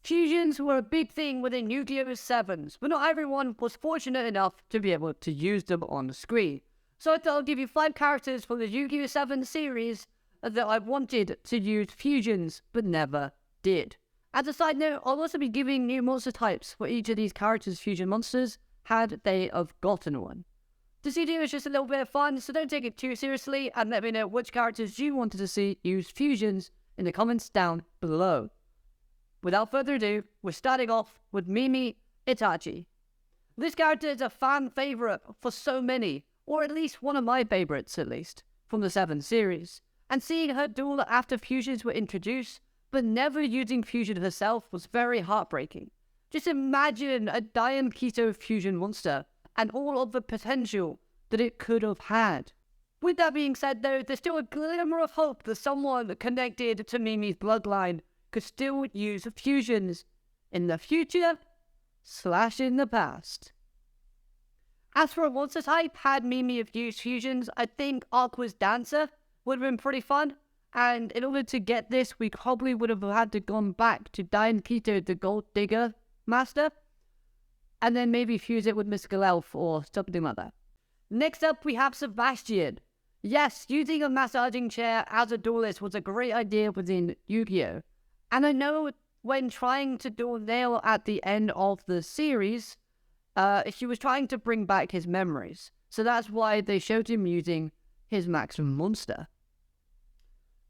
Fusions were a big thing within Yu-Gi-Oh! 7s, but not everyone was fortunate enough to be able to use them on the screen. So I thought I'll give you 5 characters from the Yu-Gi-Oh! 7 series that I wanted to use fusions, but never did. As a side note, I'll also be giving new monster types for each of these characters' fusion monsters, had they have gotten one. This video is just a little bit of fun, so don't take it too seriously, and let me know which characters you wanted to see use fusions in the comments down below. Without further ado, we're starting off with Mimi Itachi. This character is a fan favourite for so many, or at least one of my favourites at least, from the 7 series. And seeing her duel after fusions were introduced, but never using fusion herself was very heartbreaking. Just imagine a Dian Keto fusion monster, and all of the potential that it could have had. With that being said though, there's still a glimmer of hope that someone connected to Mimi's bloodline could still use fusions in the future / in the past. As for a monster type, had Mimi have used fusions, I think Aqua's Dancer would have been pretty fun, and in order to get this, we probably would have had to gone back to Dian Keto, the Gold Digger Master, and then maybe fuse it with Mystical Elf or something like that. Next up, we have Sebastian. Yes, using a massaging chair as a duelist was a great idea within Yu-Gi-Oh! And I know when trying to duel Nail at the end of the series, she was trying to bring back his memories. So that's why they showed him using his maximum monster.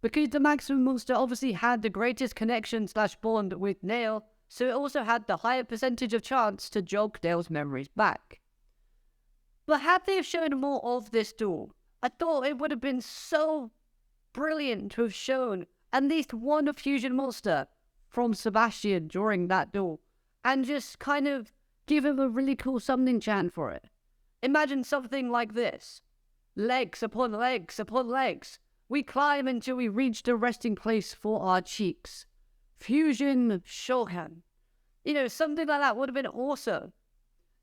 Because the maximum monster obviously had the greatest connection / bond with Nail, so it also had the higher percentage of chance to jog Nail's memories back. But had they have shown more of this duel, I thought it would have been so brilliant to have shown at least one fusion monster from Sebastian during that duel, and just kind of give him a really cool summoning chant for it. Imagine something like this. Legs upon legs upon legs, we climb until we reach the resting place for our cheeks. Fusion Shokan. You know, something like that would have been awesome.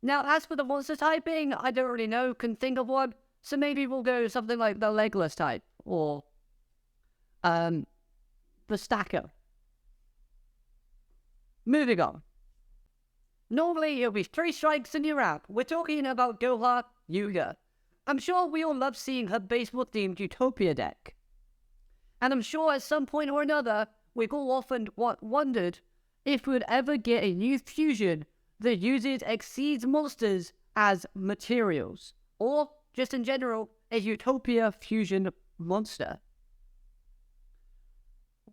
Now, as for the monster typing, I don't really know, can think of one, so maybe we'll go something like the Legless type, or the Stacker. Moving on. Normally, it'll be 3 strikes and you're out. We're talking about Goha Yuga. I'm sure we all love seeing her baseball-themed Utopia deck. And I'm sure at some point or another, we've all often wondered if we would ever get a new fusion that uses Exceeds monsters as materials, or, just in general, a Utopia fusion monster.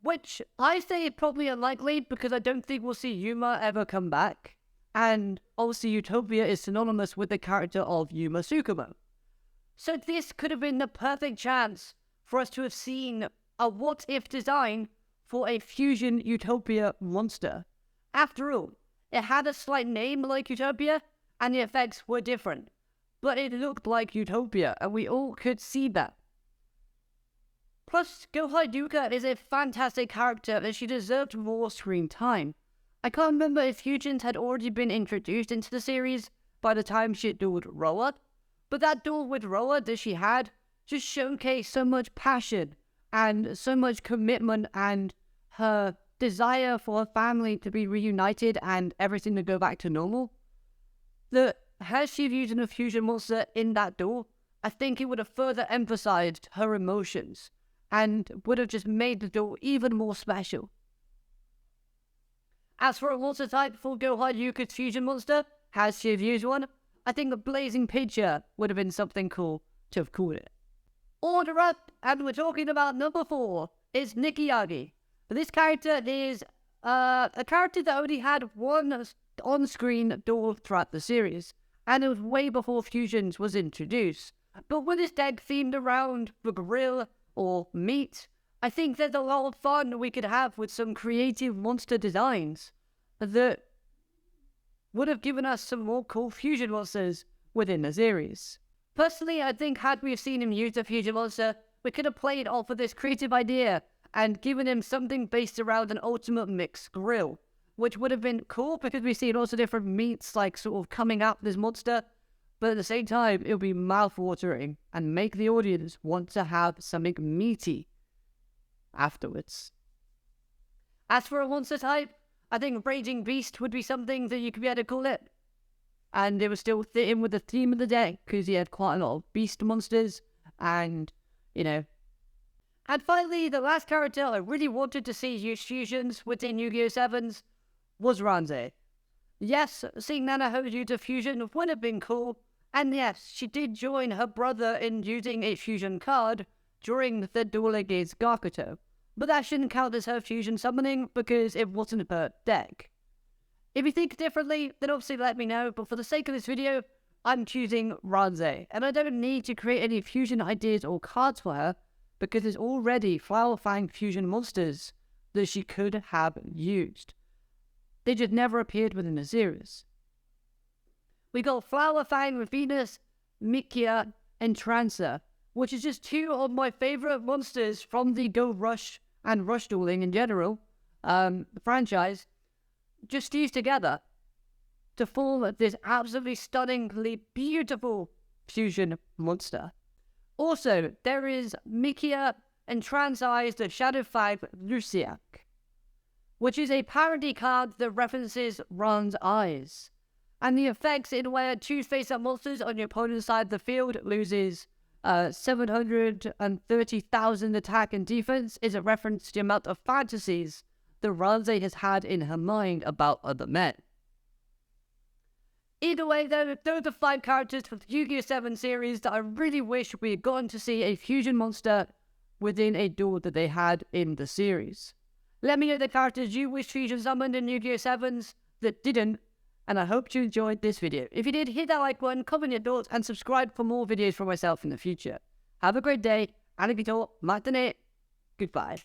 Which I say is probably unlikely because I don't think we'll see Yuma ever come back. And obviously Utopia is synonymous with the character of Yuma Tsukumo. So this could have been the perfect chance for us to have seen a what-if design for a fusion Utopia monster. After all, it had a slight name like Utopia, and the effects were different. But it looked like Utopia, and we all could see that. Plus, Goha Yuga is a fantastic character and she deserved more screen time. I can't remember if fusions had already been introduced into the series by the time she dueled Roa, but that duel with Roa that she had just showcased so much passion and so much commitment and her desire for her family to be reunited and everything to go back to normal. That had she used a fusion monster in that duel, I think it would have further emphasized her emotions and would have just made the duel even more special. As for a monster type for Goha Yuga's fusion monster, has she have used one? I think a Blazing Pitcher would have been something cool to have called it. Order up, and we're talking about number 4, is Nikiagi. This character is a character that only had one on-screen duel throughout the series, and it was way before fusions was introduced. But with this deck themed around the grill or meat, I think there's a lot of fun we could have with some creative monster designs that would have given us some more cool fusion monsters within the series. Personally, I think had we seen him use a fusion monster, we could have played off of this creative idea and given him something based around an ultimate mix grill, which would have been cool because we see lots of different meats like sort of coming out of this monster, but at the same time, it'll be mouth-watering and make the audience want to have something meaty afterwards. As for a monster type, I think Raging Beast would be something that you could be able to call it. And it would still fit in with the theme of the deck, because he had quite a lot of beast monsters, and, you know. And finally, the last character I really wanted to see use fusions within Yu-Gi-Oh! 7s was Ranze. Yes, seeing Nanaho use a fusion would have been cool, and yes, she did join her brother in using a fusion card during the duel against Gakuto, but that shouldn't count as her fusion summoning because it wasn't her deck. If you think differently, then obviously let me know, but for the sake of this video, I'm choosing Ranze, and I don't need to create any fusion ideas or cards for her, because there's already Flower Fang fusion monsters that she could have used. They just never appeared within the series. We got Flower Fang with Venus, Mikia, and Trancer, which is just two of my favourite monsters from the Go Rush and Rush Dueling in general, the franchise, just fused together to form this absolutely stunningly beautiful fusion monster. Also, there is Mikia and Trans-Eyes Shadow 5 Luciac, which is a parody card that references Ran's eyes. And the effects in where choose face-up monsters on your opponent's side of the field loses 730,000 attack and defense is a reference to the amount of fantasies that Ranze has had in her mind about other men. Either way, though, those are the 5 characters for the Yu-Gi-Oh! 7 series that I really wish we had gotten to see a fusion monster within a duel that they had in the series. Let me know the characters you wish fusion summoned in Yu-Gi-Oh! 7s that didn't, and I hope you enjoyed this video. If you did, hit that like button, comment your thoughts, and subscribe for more videos from myself in the future. Have a great day, and if you don't, matane, goodbye.